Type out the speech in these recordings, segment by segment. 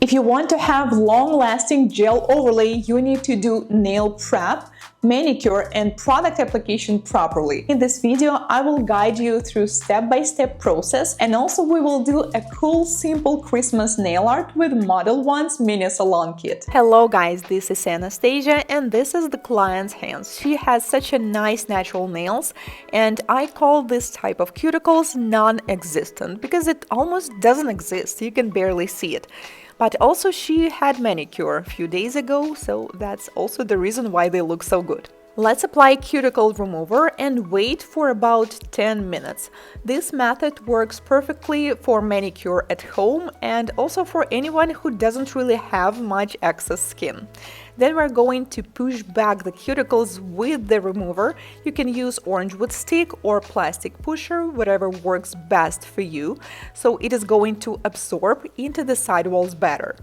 If you want to have long-lasting gel overlay, you need to do nail prep, manicure, and product application properly. In this video, I will guide you through step-by-step process, and also we will do a cool, simple Christmas nail art with Modelones mini salon kit. Hello guys, this is Anastasia and this is the client's hands. She has such a nice natural nails, and I call this type of cuticles non-existent because it almost doesn't exist. You can barely see it. But also she had manicure a few days ago, so that's also the reason why they look so good. Let's apply cuticle remover and wait for about 10 minutes. This method works perfectly for manicure at home and also for anyone who doesn't really have much excess skin. Then we're going to push back the cuticles with the remover. You can use orange wood stick or plastic pusher, whatever works best for you. So it is going to absorb into the sidewalls better.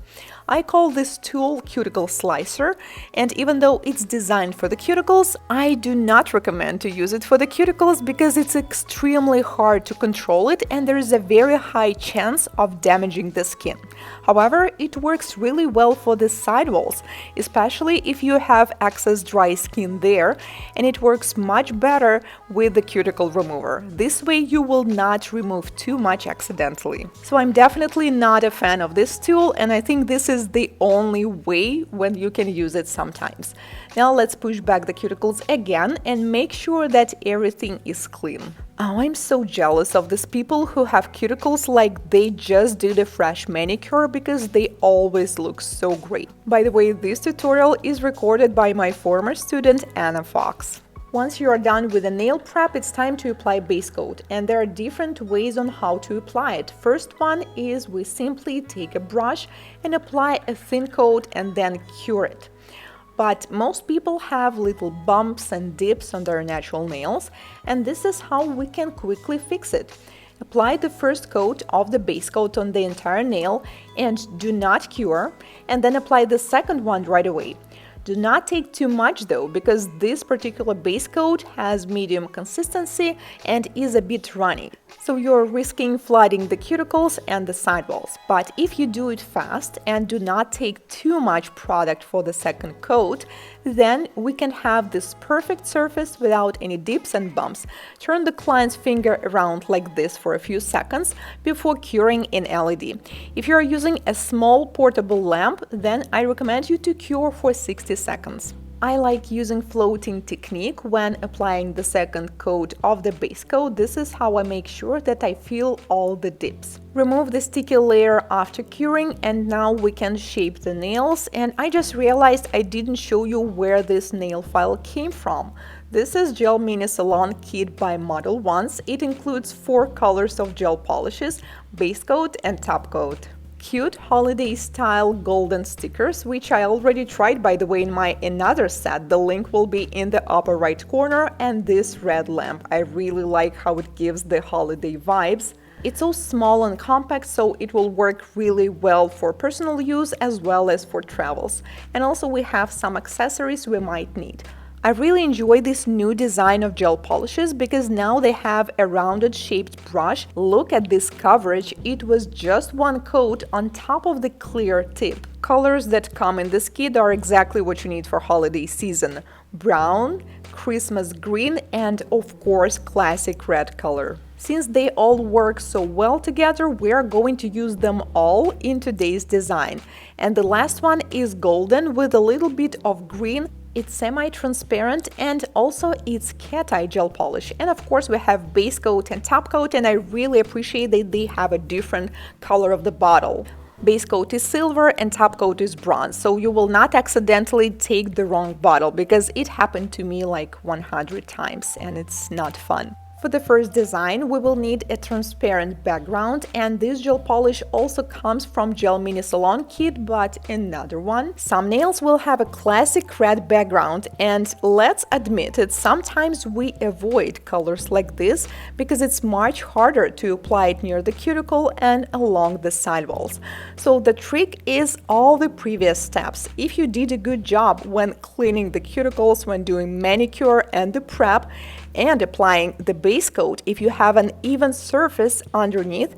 I call this tool cuticle slicer, and even though it's designed for the cuticles, I do not recommend to use it for the cuticles because it's extremely hard to control it and there is a very high chance of damaging the skin. However, it works really well for the sidewalls, especially if you have excess dry skin there, and it works much better with the cuticle remover. This way you will not remove too much accidentally. So I'm definitely not a fan of this tool, and I think this is the only way when you can use it sometimes. Now let's push back the cuticles again and make sure that everything is clean. Oh, I'm so jealous of these people who have cuticles like they just did a fresh manicure because they always look so great. By the way, this tutorial is recorded by my former student Anna Fox. Once you are done with the nail prep, it's time to apply base coat, and there are different ways on how to apply it. First one is we simply take a brush and apply a thin coat and then cure it. But most people have little bumps and dips on their natural nails, and this is how we can quickly fix it. Apply the first coat of the base coat on the entire nail and do not cure, and then apply the second one right away. Do not take too much though, because this particular base coat has medium consistency and is a bit runny. So you're risking flooding the cuticles and the sidewalls. But if you do it fast and do not take too much product for the second coat, then we can have this perfect surface without any dips and bumps. Turn the client's finger around like this for a few seconds before curing in LED. If you're using a small portable lamp, then I recommend you to cure for 60 seconds. I like using floating technique when applying the second coat of the base coat. This is how I make sure that I feel all the dips. Remove the sticky layer after curing, and now we can shape the nails. And I just realized I didn't show you where this nail file came from. This is Gel Mini Salon Kit by Modelones. It includes 4 colors of gel polishes, base coat and top coat. Cute holiday style golden stickers, which I already tried by the way in my another set. The link will be in the upper right corner, and this red lamp. I really like how it gives the holiday vibes. It's so small and compact, so it will work really well for personal use as well as for travels. And also we have some accessories we might need. I really enjoy this new design of gel polishes because now they have a rounded shaped brush. Look at this coverage, it was just one coat on top of the clear tip. Colors that come in this kit are exactly what you need for holiday season: brown, Christmas green, and of course classic red color. Since they all work so well together, we are going to use them all in today's design. And the last one is golden with a little bit of green. It's semi-transparent and also it's cat eye gel polish. And of course we have base coat and top coat, and I really appreciate that they have a different color of the bottle. Base coat is silver and top coat is bronze, so you will not accidentally take the wrong bottle because it happened to me like 100 times and it's not fun. For the first design, we will need a transparent background, and this gel polish also comes from Gel Mini Salon Kit, but another one. Some nails will have a classic red background, and let's admit it, sometimes we avoid colors like this because it's much harder to apply it near the cuticle and along the sidewalls. So the trick is all the previous steps. If you did a good job when cleaning the cuticles, when doing manicure and the prep, and applying the base coat, if you have an even surface underneath,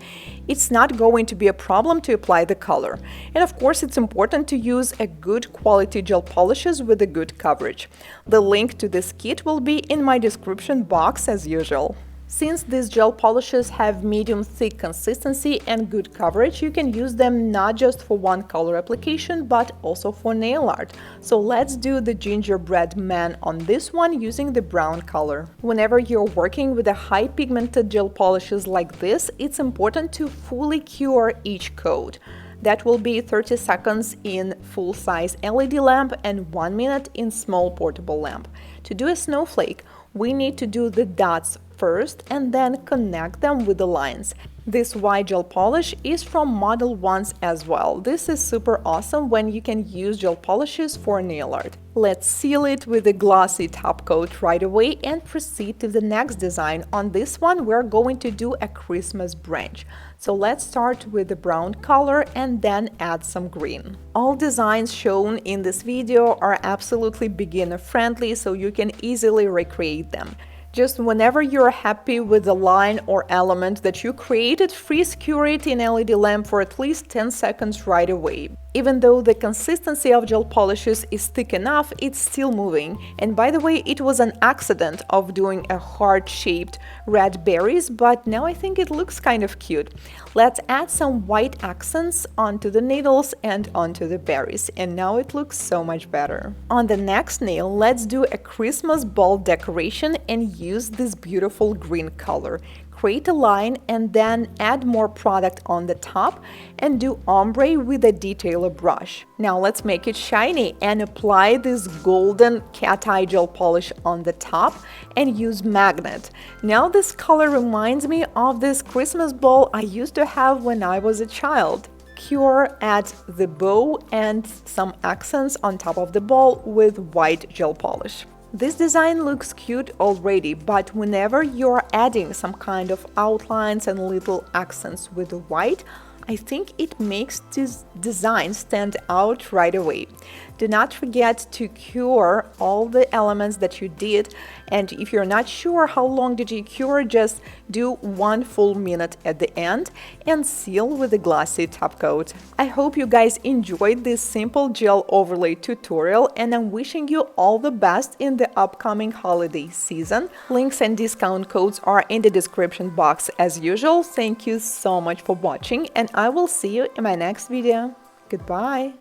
it's not going to be a problem to apply the color. And of course, it's important to use a good quality gel polishes with a good coverage. The link to this kit will be in my description box as usual. Since these gel polishes have medium thick consistency and good coverage, you can use them not just for one color application, but also for nail art. So let's do the gingerbread man on this one using the brown color. Whenever you're working with a high pigmented gel polishes like this, it's important to fully cure each coat. That will be 30 seconds in full-size LED lamp and 1 minute in small portable lamp. To do a snowflake, we need to do the dots first and then connect them with the lines. This white gel polish is from Modelones as well. This is super awesome when you can use gel polishes for nail art. Let's seal it with a glossy top coat right away and proceed to the next design. On this one, we're going to do a Christmas branch. So let's start with the brown color and then add some green. All designs shown in this video are absolutely beginner friendly, so you can easily recreate them. Just whenever you're happy with the line or element that you created, freeze cure it in LED lamp for at least 10 seconds right away. Even though the consistency of gel polishes is thick enough, it's still moving. And by the way, it was an accident of doing a heart-shaped red berries, but now I think it looks kind of cute. Let's add some white accents onto the needles and onto the berries, and now it looks so much better. On the next nail, let's do a Christmas ball decoration and use this beautiful green color. Create a line and then add more product on the top and do ombre with a detailer brush. Now let's make it shiny and apply this golden cat eye gel polish on the top and use magnet. Now this color reminds me of this Christmas ball I used to have when I was a child. Cure at the bow and some accents on top of the ball with white gel polish. This design looks cute already, but whenever you're adding some kind of outlines and little accents with white, I think it makes this design stand out right away. Do not forget to cure all the elements that you did, and if you're not sure how long did you cure, just do 1 full minute at the end and seal with a glossy top coat. I hope you guys enjoyed this simple gel overlay tutorial, and I'm wishing you all the best in the upcoming holiday season. Links and discount codes are in the description box as usual. Thank you so much for watching, and I will see you in my next video. Goodbye!